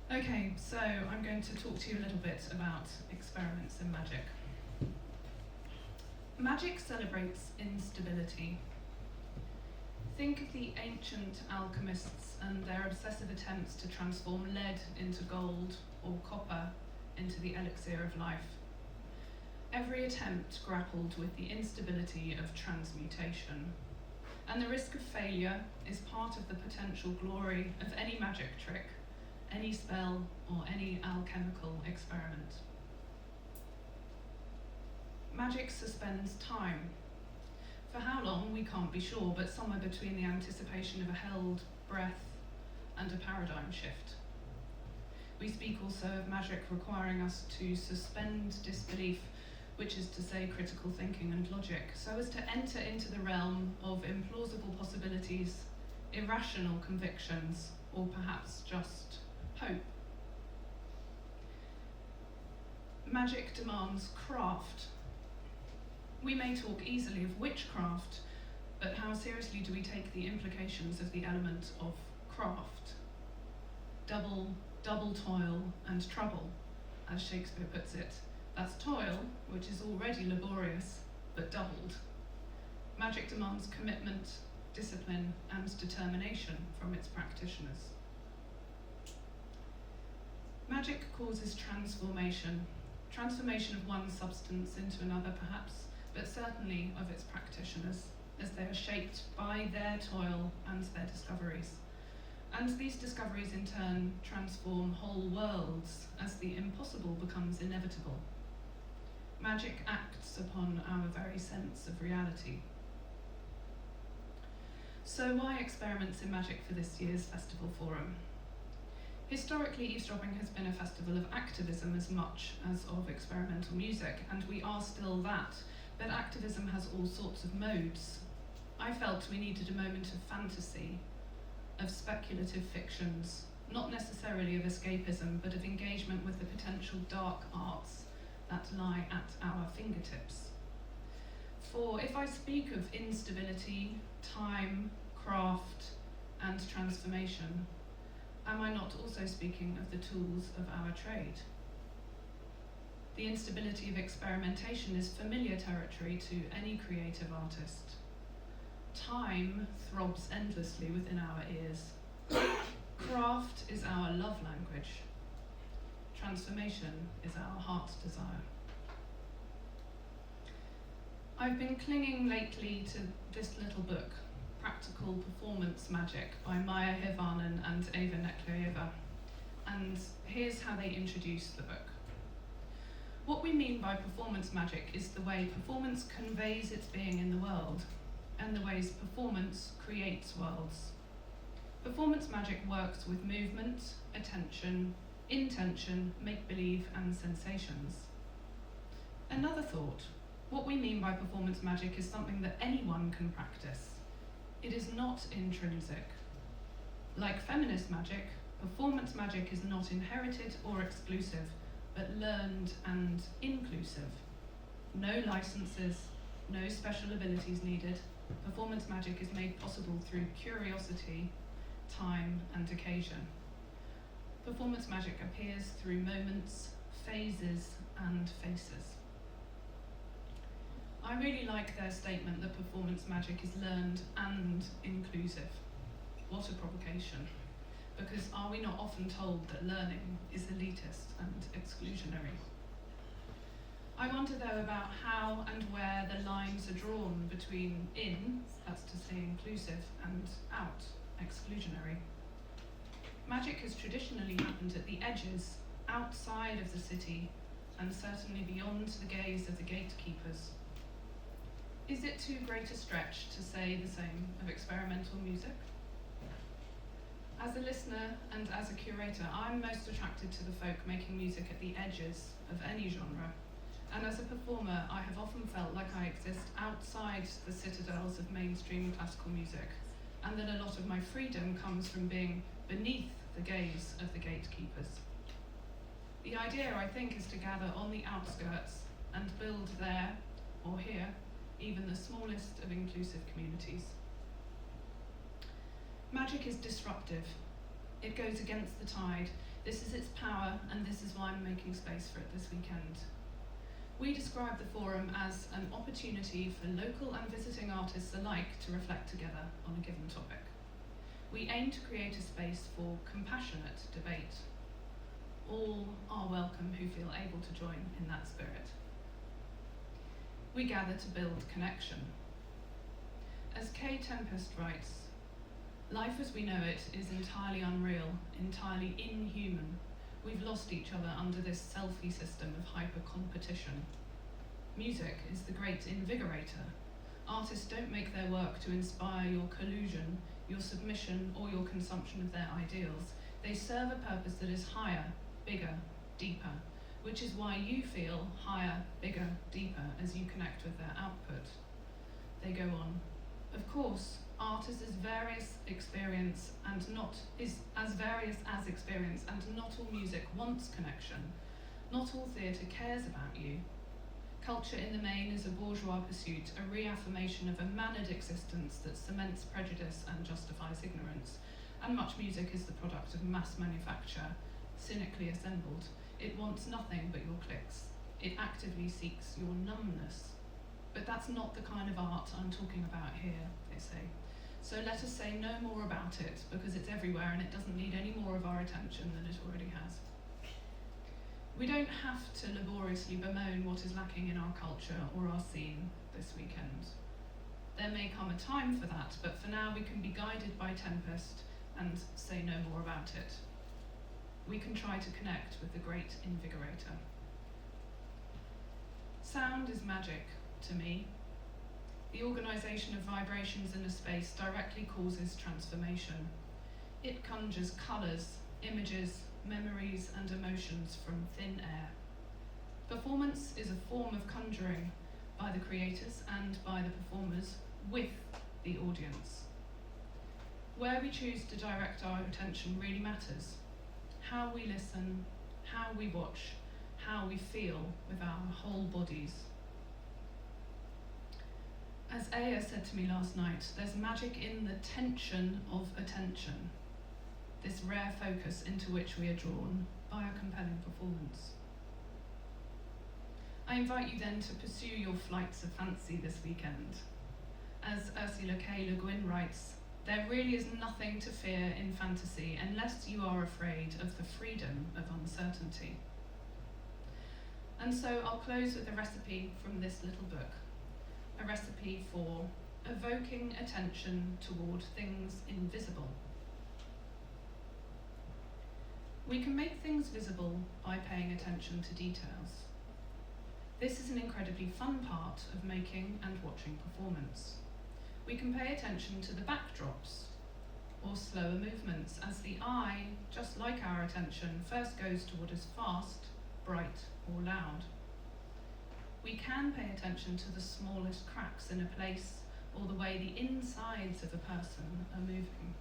Okay, so I'm going to talk to you a little bit about experiments in magic. Magic celebrates instability. Think of the ancient alchemists and their obsessive attempts to transform lead into gold or copper into the elixir of life. Every attempt grappled with the instability of transmutation, and the risk of failure is part of the potential glory of any magic trick, any spell, or any alchemical experiment. Magic suspends time. For how long, we can't be sure, but somewhere between the anticipation of a held breath and a paradigm shift. We speak also of magic requiring us to suspend disbelief, which is to say critical thinking and logic, so as to enter into the realm of implausible possibilities, irrational convictions, or perhaps just hope. Magic demands craft. We may talk easily of witchcraft, but how seriously do we take the implications of the element of craft? Double toil and trouble, as Shakespeare puts it. That's toil, which is already laborious, but doubled. Magic demands commitment, discipline, and determination from its practitioners. Magic causes transformation of one substance into another perhaps, but certainly of its practitioners, as they are shaped by their toil and their discoveries. And these discoveries in turn transform whole worlds as the impossible becomes inevitable. Magic acts upon our very sense of reality. So why experiments in magic for this year's festival forum? Historically, eavesdropping has been a festival of activism as much as of experimental music, and we are still that, but activism has all sorts of modes. I felt we needed a moment of fantasy, of speculative fictions, not necessarily of escapism, but of engagement with the potential dark arts that lie at our fingertips. For if I speak of instability, time, craft, and transformation, am I not also speaking of the tools of our trade? The instability of experimentation is familiar territory to any creative artist. Time throbs endlessly within our ears. Craft is our love language. Transformation is our heart's desire. I've been clinging lately to this little book, Practical Performance Magic by Maya Hirvanen and Eva Neklayeva, and here's how they introduce the book. What we mean by performance magic is the way performance conveys its being in the world, and the ways performance creates worlds. Performance magic works with movement, attention, intention, make-believe, and sensations. Another thought, what we mean by performance magic is something that anyone can practice. It is not intrinsic. Like feminist magic, performance magic is not inherited or exclusive, but learned and inclusive. No licenses, no special abilities needed. Performance magic is made possible through curiosity, time, and occasion. Performance magic appears through moments, phases, and faces. I really like their statement that performance magic is learned and inclusive. What a provocation. Because are we not often told that learning is elitist and exclusionary? I wonder though about how and where the lines are drawn between in, that's to say inclusive, and out, exclusionary. Magic has traditionally happened at the edges, outside of the city, and certainly beyond the gaze of the gatekeepers. Is it too great a stretch to say the same of experimental music? As a listener and as a curator, I'm most attracted to the folk making music at the edges of any genre. And as a performer, I have often felt like I exist outside the citadels of mainstream classical music, and that a lot of my freedom comes from being beneath the gaze of the gatekeepers. The idea, I think, is to gather on the outskirts and build there, or here, even the smallest of inclusive communities. Magic is disruptive. It goes against the tide. This is its power, and this is why I'm making space for it this weekend. We describe the forum as an opportunity for local and visiting artists alike to reflect together on a given topic. We aim to create a space for compassionate debate. All are welcome who feel able to join in that spirit. We gather to build connection. As Kay Tempest writes, life as we know it is entirely unreal, entirely inhuman. We've lost each other under this selfie system of hyper-competition. Music is the great invigorator. Artists don't make their work to inspire your collusion, your submission, or your consumption of their ideals. They serve a purpose that is higher, bigger, deeper, which is why you feel higher, bigger, deeper as you connect with their output. They go on. Of course, art is as various as experience and not all music wants connection. Not all theatre cares about you. Culture in the main is a bourgeois pursuit, a reaffirmation of a mannered existence that cements prejudice and justifies ignorance. And much music is the product of mass manufacture, cynically assembled. It wants nothing but your clicks. It actively seeks your numbness. But that's not the kind of art I'm talking about here, they say. So let us say no more about it, because it's everywhere and it doesn't need any more of our attention than it already has. We don't have to laboriously bemoan what is lacking in our culture or our scene this weekend. There may come a time for that, but for now we can be guided by Tempest and say no more about it. We can try to connect with the great invigorator. Sound is magic to me. The organisation of vibrations in a space directly causes transformation. It conjures colours, images, memories and emotions from thin air. Performance is a form of conjuring by the creators and by the performers with the audience. Where we choose to direct our attention really matters. How we listen, how we watch, how we feel with our whole bodies. As Aya said to me last night, there's magic in the tension of attention, this rare focus into which we are drawn by a compelling performance. I invite you then to pursue your flights of fancy this weekend. As Ursula K. Le Guin writes, there really is nothing to fear in fantasy unless you are afraid of the freedom of uncertainty. And so I'll close with a recipe from this little book. A recipe for evoking attention toward things invisible. We can make things visible by paying attention to details. This is an incredibly fun part of making and watching performance. We can pay attention to the backdrops or slower movements as the eye, just like our attention, first goes to what is fast, bright or loud. We can pay attention to the smallest cracks in a place or the way the insides of a person are moving.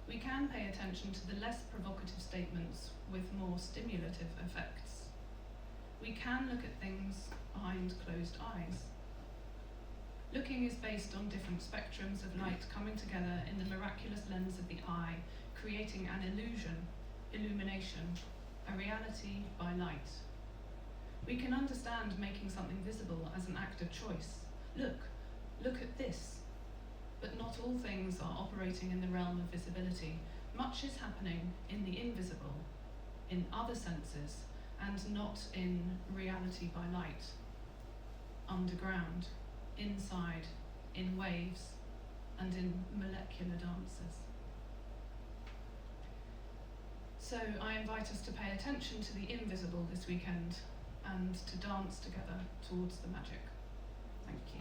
We can pay attention to the less provocative statements with more stimulative effects. We can look at things behind closed eyes. Looking is based on different spectrums of light coming together in the miraculous lens of the eye, creating an illusion, illumination, a reality by light. We can understand making something visible as an act of choice. Look at this. But not all things are operating in the realm of visibility. Much is happening in the invisible, in other senses, and not in reality by light. Underground, inside, in waves, and in molecular dances. So I invite us to pay attention to the invisible this weekend and to dance together towards the magic. Thank you.